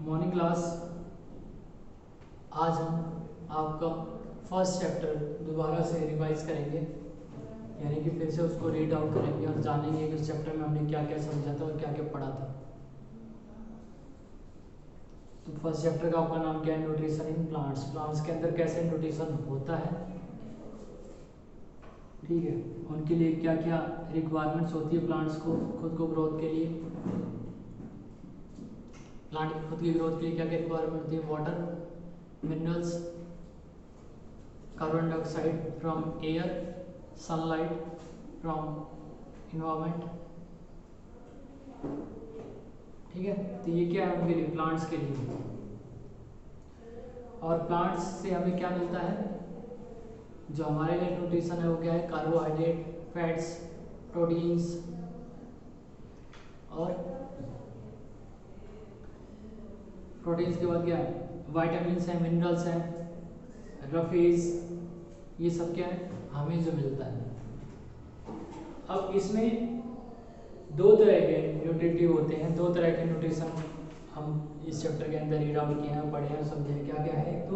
Morning class. आज हम आपका फर्स्ट चैप्टर दोबारा से रिवाइज करेंगे, यानी कि फिर से उसको रीड आउट करेंगे और जानेंगे कि उस चैप्टर में हमने क्या क्या समझा था और क्या क्या पढ़ा था। तो फर्स्ट चैप्टर का आपका नाम क्या है? Nutrition in plants. प्लांट्स के अंदर कैसे न्यूट्रिशन होता है, ठीक है, उनके लिए क्या क्या रिक्वायरमेंट्स होती है प्लांट्स को खुद को ग्रोथ के लिए। प्लांट की खुद की ग्रोथ के लिए क्या क्या रिक्वायरमेंट होती है? Water, minerals, carbon dioxide from air, sunlight from environment, ठीक है। तो ये क्या है उनके लिए, प्लांट्स के लिए। और प्लांट्स से हमें क्या मिलता है? जो हमारे लिए न्यूट्रिशन है वो क्या है? कार्बोहाइड्रेट, फैट्स, प्रोटीन्स और प्रोटीन्स के बाद क्या है? वाइटामिन्स हैं, मिनरल्स हैं, रफेज, ये सब क्या है हमें जो मिलता है। अब इसमें दो तरह के न्यूट्रिटिव होते हैं, दो तरह के न्यूट्रिशन हम इस चैप्टर के अंदर रीड आउट किए हैं, पढ़े हैं, समझे हैं। क्या क्या है? एक तो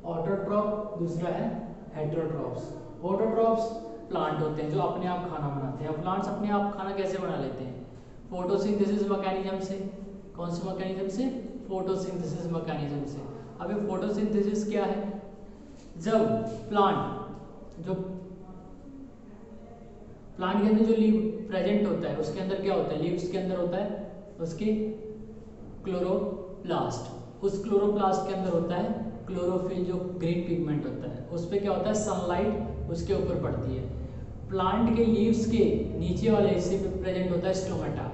ऑटोट्रॉफ, दूसरा है हेटेरोट्रॉफ्स। ऑटोट्रॉफ्स प्लांट होते हैं जो अपने आप खाना बनाते हैं। अब प्लांट्स अपने आप खाना कैसे बना लेते हैं? फोटोसिंथेसिस मैकेनिज्म से। कौन से मैकेनिज्म से? फोटोसिंथेसिस मैकेनिज्म से। अब ये फोटोसिंथेसिस क्या है? जब प्लांट के अंदर जो लीव प्रेजेंट होता है उसके अंदर क्या होता है? लीव्स के अंदर होता है उसके क्लोरोप्लास्ट। उस क्लोरोप्लास्ट के अंदर होता है क्लोरोफिल, जो ग्रीन पिगमेंट होता है। उस पर क्या होता है? सनलाइट उसके ऊपर पड़ती है। प्लांट के लीव्स के नीचे वाले हिस्से पे प्रेजेंट होता है स्टोमेटा।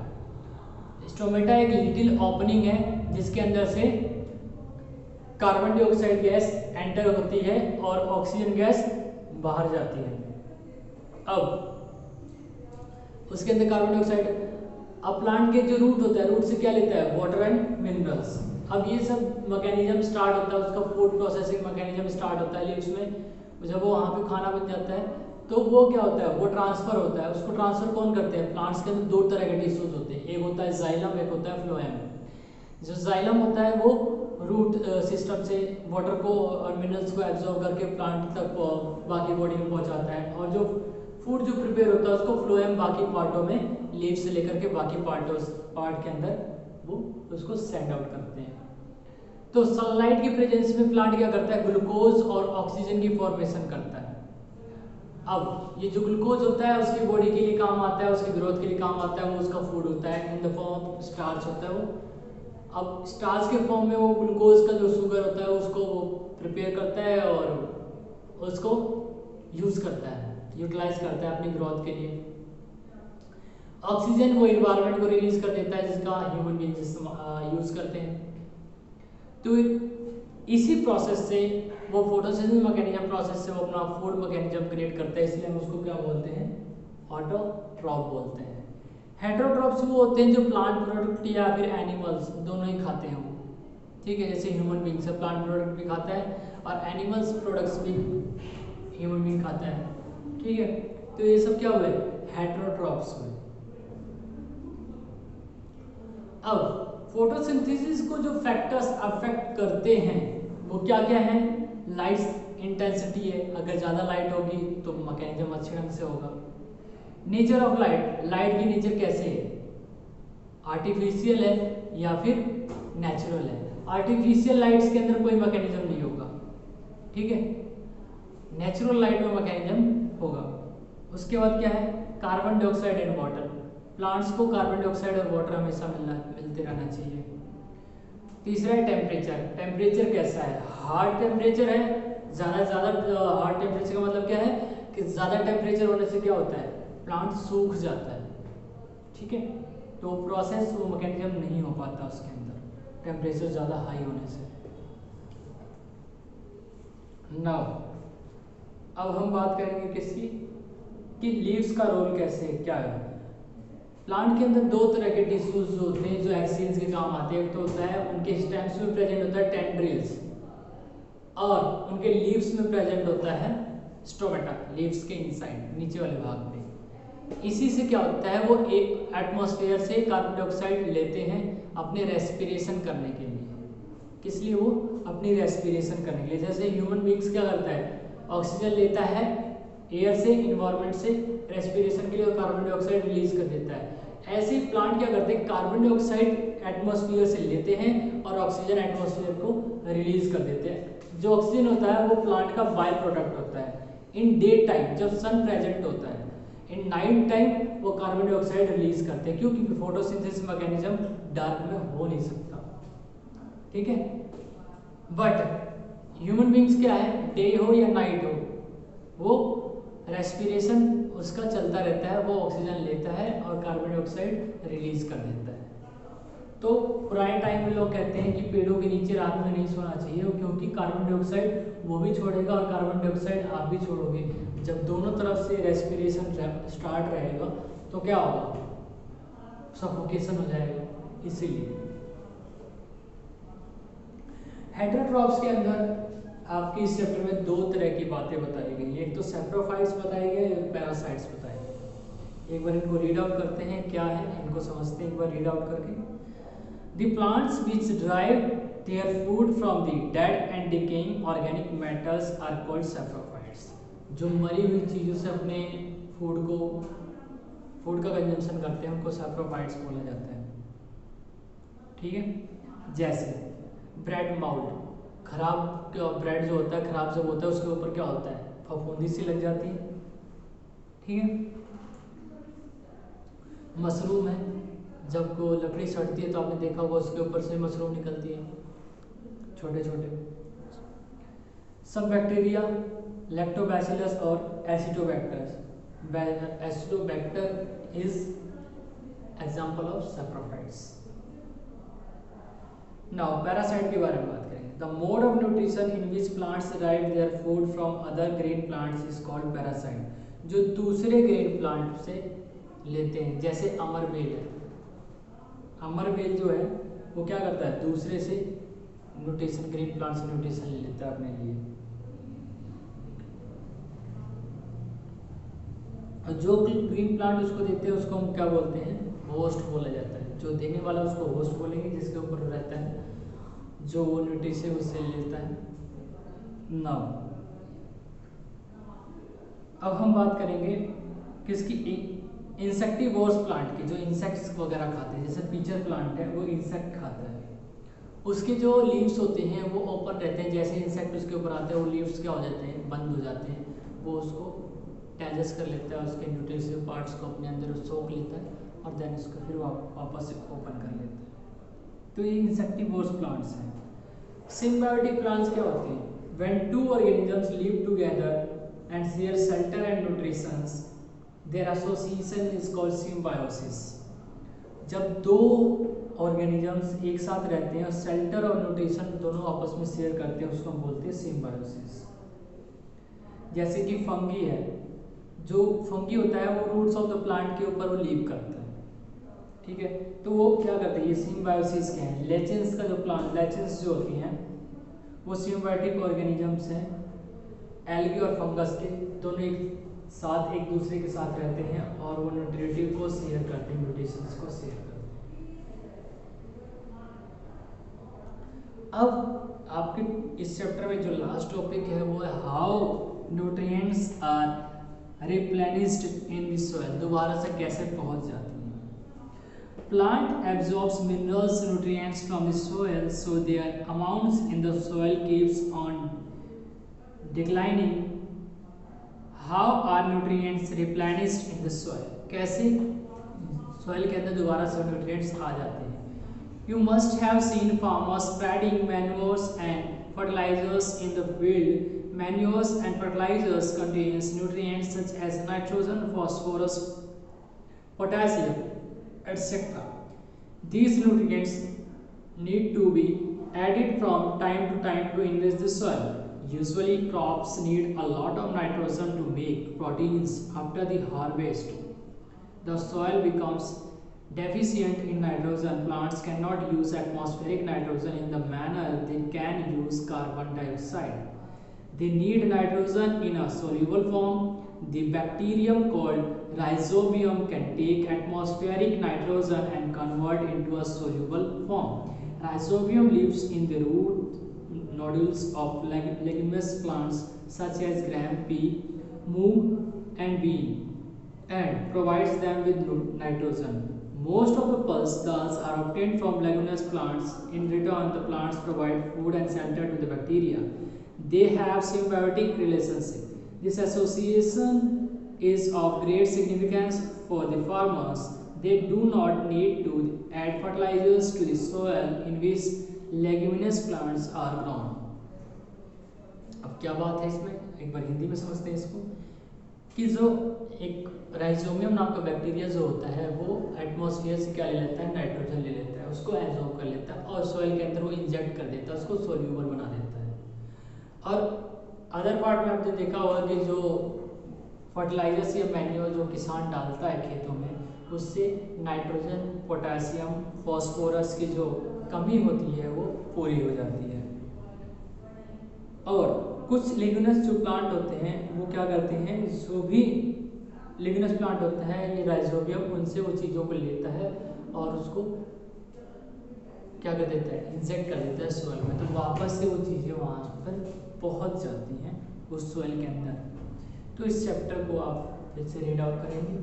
स्टोमेटा एक लिटिल ओपनिंग है जिसके अंदर से कार्बन डाइऑक्साइड गैस एंटर होती है और ऑक्सीजन गैस बाहर जाती है। अब उसके अंदर कार्बन डाइऑक्साइड, अब प्लांट के जो रूट होता है, रूट से क्या लेता है? Water and minerals. अब ये सब मैकेनिज्म स्टार्ट होता है, उसका फूड प्रोसेसिंग मैकेनिज्म स्टार्ट होता है लीव्स में। जब वो वहाँ पे खाना बन जाता है तो वो क्या होता है? वो ट्रांसफर होता है। उसको ट्रांसफर कौन करते हैं? प्लांट्स के अंदर दो तरह के टिश्यूज होते हैं, एक होता है जाइलम, एक होता है फ्लोएम। जो जाइलम होता है वो रूट सिस्टम से वाटर को और मिनरल्स को एब्जॉर्ब करके प्लांट तक बाकी बॉडी में पहुंचाता है, और जो फूड जो प्रिपेयर होता है उसको फ्लोएम बाकी पार्टों में, लीव से लेकर के बाकी पार्ट के अंदर वो उसको सेंड आउट करते हैं। तो सनलाइट की प्रेजेंस में प्लांट क्या करता है? ग्लूकोज और ऑक्सीजन की फॉर्मेशन करता है। अब ये जो ग्लूकोज होता है उसकी बॉडी के लिए काम आता है, उसकी ग्रोथ के लिए काम आता है, वो उसका फूड होता है in the form of starch होता है वो। अब स्टार्च के फॉर्म में वो ग्लूकोज का जो शुगर होता है उसको वो प्रिपेयर करता है और उसको यूज करता है, यूटिलाइज करता है अपनी ग्रोथ के लिए। ऑक्सीजन वो इन्वायरमेंट को रिलीज कर देता है जिसका ह्यूमन बीइंग्स यूज करते हैं। तो इसी प्रोसेस से वो फोटोसिंथेसिस मैकेनिज्म प्रोसेस से वो अपना फूड मैकेनिज्म क्रिएट करता है, इसलिए हम उसको क्या बोलते हैं? ऑटोट्रॉफ बोलते हैं। हेटेरोट्रॉफ्स वो होते हैं जो प्लांट प्रोडक्ट या फिर एनिमल्स दोनों ही खाते हैं, ठीक है। जैसे ह्यूमन बीइंग से प्लांट प्रोडक्ट भी खाता है और एनिमल्स प्रोडक्ट्स भी ह्यूमन बीइंग खाता है, ठीक है। तो ये सब क्या हुए? हेटेरोट्रॉफ्स हुए। अब फोटोसिंथेसिस को जो फैक्टर्स अफेक्ट करते हैं वो क्या क्या हैं? लाइट इंटेंसिटी है, अगर ज़्यादा लाइट होगी तो मैकेनिज्म अच्छे ढंग से होगा। नेचर ऑफ लाइट, लाइट की नेचर कैसे है? आर्टिफिशियल है या फिर नेचुरल है? आर्टिफिशियल लाइट्स के अंदर कोई मैकेनिज्म नहीं होगा, ठीक है। नेचुरल लाइट में मैकेनिज्म होगा। उसके बाद क्या है? Carbon dioxide and water. Plants को कार्बन डाइऑक्साइड और वाटर हमेशा मिलते रहना चाहिए। तीसरा है टेम्परेचर। टेम्परेचर कैसा है? हार्ड टेम्परेचर है, ज़्यादा हार्ड टेम्परेचर का मतलब क्या है कि ज़्यादा टेम्परेचर होने से क्या होता है? प्लांट सूख जाता है, ठीक है। तो प्रोसेस वो मैकेनिज्म नहीं हो पाता उसके अंदर टेम्परेचर ज़्यादा हाई होने से। नाउ अब हम बात करेंगे किसकी, कि लीव्स का रोल कैसे क्या है। प्लांट के अंदर दो तरह के टिश्यूज जो होते हैं जो एक्सचेंज के काम आते हैं। एक तो होता है उनके स्टेम्स में प्रेजेंट होता है टेंड्रिल्स, और उनके लीव्स में प्रेजेंट होता है स्टोमेटा, लीव्स के इनसाइड नीचे वाले भाग में। इसी से क्या होता है? वो एटमॉस्फेयर से कार्बन डाइऑक्साइड लेते हैं अपने रेस्पिरेशन करने के लिए, किस लिए? वो अपनी रेस्पिरेशन करने के लिए। जैसे ह्यूमन बींग्स क्या करता है, ऑक्सीजन लेता है एयर से, इन्वायरमेंट से, रेस्पिरेशन के लिए, और कार्बन डाइऑक्साइड रिलीज कर देता है। ऐसे ही प्लांट क्या करते हैं, कार्बन डाइऑक्साइड एटमॉस्फेयर से लेते हैं और ऑक्सीजन एटमॉस्फेयर को रिलीज कर देते हैं। जो ऑक्सीजन होता है वो प्लांट का बाय प्रोडक्ट होता है। इन डे टाइम जब सन प्रेजेंट होता है, इन नाइट टाइम वो कार्बन डाइऑक्साइड रिलीज करते हैं, क्योंकि फोटोसिंथेसिस मैकेनिज्म डार्क में हो नहीं सकता, ठीक है। बट ह्यूमन बींग्स क्या है, डे हो या नाइट हो, वो रेस्पिरेशन उसका चलता रहता है, वो ऑक्सीजन लेता है और कार्बन डाइऑक्साइड रिलीज कर देता है। तो पुराने टाइम में लोग कहते हैं कि पेड़ों के नीचे रात में नहीं सोना चाहिए, क्योंकि कार्बन डाइऑक्साइड वो भी छोड़ेगा और कार्बन डाइऑक्साइड आप भी छोड़ोगे। जब दोनों तरफ से रेस्पिरेशन स्टार्ट रहेगा तो क्या होगा, सफोकेशन हो जाएगा। इसीलिए हेटेरोट्रॉप्स के अंदर आपके इस चैप्टर में दो तरह की बातें बताई गई, एक तो सेप्रोफाइट्स बताए गए, एक पैरासाइट्स बताए गए। एक बार इनको रीड आउट करते हैं, क्या है इनको समझते हैं एक बार रीड आउट करके। The plants which derive their food from the dead and decaying organic matters are called saprophytes। जो मरी हुई चीज़ों से अपने फूड का कंजम्पशन करते हैं उनको सैप्रोफाइट्स बोला जाता है, ठीक है। जैसे ब्रेड माउल्ड, खराब ब्रेड जो होता है, खराब जब होता है उसके ऊपर क्या होता है, फफूंदी सी लग जाती है, ठीक है। मशरूम है, जब वो लकड़ी सड़ती है तो आपने देखा होगा उसके ऊपर से मशरूम निकलती है छोटे छोटे। सब बैक्टीरिया, लैक्टोबैसिलस और acidobacter. Acidobacter is example of saprophytes. Now parasite के बारे में बात करेंगे। The mode of nutrition in which plants derive their food from other green plants is called parasite. जो दूसरे ग्रीन प्लांट से लेते हैं, जैसे अमरबेल है, अमरबेल जो है वो क्या करता है, दूसरे से न्यूट्रिशन, ग्रीन प्लांट से न्यूट्रिशन ले लेता है अपने लिए। और जो ग्रीन प्लांट उसको देते हैं उसको हम क्या बोलते हैं, होस्ट बोला जाता है। जो देने वाला उसको होस्ट बोलेंगे, जिसके ऊपर रहता है, जो वो न्यूट्रिशन उससे लेता है। नाउ अब हम बात करेंगे किसकी, इंसेक्टिवोर्स प्लांट की, जो इंसेक्ट्स वगैरह खाते हैं। जैसे पीचर प्लांट है वो इंसेक्ट खाता है, उसके जो लीव्स होते हैं वो ओपन रहते हैं, जैसे इंसेक्ट उसके ऊपर आते हैं वो लीव्स क्या हो जाते हैं, बंद हो जाते हैं, वो उसको डाइजेस्ट कर लेता है, उसके न्यूट्रिटिव पार्ट्स को अपने अंदर सोख लेता है और देन उसको फिर वापस से ओपन कर लेता है। तो ये इंसेक्टिवोर्स प्लांट्स हैं। सिम्बायोटिक प्लांट्स क्या होते हैं, when two organisms live together and share shelter and nutritions, their association is called symbiosis. जब दो ऑर्गेनिजम्स एक साथ रहते हैं और शेल्टर और न्यूट्रिशन दोनों आपस में शेयर करते हैं, उसको हम बोलते हैं सिम्बायोसिस। जैसे कि फंगी है, जो फंगी होता है वो रूट्स ऑफ द प्लांट के ऊपर वो लीव करता है, ठीक है। तो वो क्या करते हैं, ये सिम्बायोसिस के हैं। लेचेंस का जो प्लांट, लेचेंस जो होती हैं वो सिम्बायोटिक ऑर्गेनिजम्स हैं, एल्गी और फंगस के, दोनों एक साथ एक दूसरे के साथ रहते हैं और वो न्यूट्रिटिव को शेयर करते हैं, न्यूट्रिशंस को शेयर करते हैं। अब आपके इस चैप्टर में जो लास्ट टॉपिक है वो है how nutrients are replenished in the soil, दोबारा से कैसे पहुंच जाती हैं। Plant absorbs minerals nutrients from the soil, so their amounts in the soil keeps on declining. How are nutrients replenished in the soil, कैसे सॉइल के अंदर दोबारा से न्यूट्रिएंट्स आ जाते हैं। You must have seen farmers spreading manures and fertilizers in the field. Manures and fertilizers contains nutrients such as nitrogen, phosphorus, potassium, etc. These nutrients need to be added from time to time to enrich the soil. Usually crops need a lot of nitrogen to make proteins. After the harvest, the soil becomes deficient in nitrogen. Plants cannot use atmospheric nitrogen in the manner they can use carbon dioxide. They need nitrogen in a soluble form. The bacterium called rhizobium can take atmospheric nitrogen and convert into a soluble form. Rhizobium lives in the root nodules of leguminous plants such as gram, pea, moong, and bean, and provides them with nitrogen. Most of the pulse dals are obtained from leguminous plants. In return, the plants provide food and shelter to the bacteria. They have symbiotic relationship. This association is of great significance for the farmers. They do not need to add fertilizers to the soil in which leguminous plants are grown. अब क्या बात है इसमें, एक बार हिंदी में समझते हैं इसको कि जो एक राइजोबियम नाम का बैक्टीरिया जो होता है वो एटमॉस्फेयर से क्या ले लेता है, नाइट्रोजन ले लेता है, उसको एब्जॉर्ब कर लेता है और सॉइल के अंदर वो इंजेक्ट कर देता है, उसको सोल्यूबल बना देता है। और अदर पार्ट में आपने देखा होगा कि जो फर्टिलाइजर्स या मैन्योर जो किसान डालता है खेतों में, उससे नाइट्रोजन, पोटेशियम, फॉस्फोरस की जो कमी होती है वो पूरी हो जाती है। और कुछ लेगुमिनस जो प्लांट होते हैं वो क्या करते हैं, जो भी लेगुमिनस प्लांट होता है ये राइजोबियम उनसे वो चीज़ों को लेता है और उसको क्या कर देता है, इंजेक्ट कर देता है सॉइल में, तो वापस से वो चीज़ें वहाँ पर पहुँच जाती हैं उस सॉइल के अंदर। तो इस चैप्टर को आप फिर से रीड आउट करेंगे।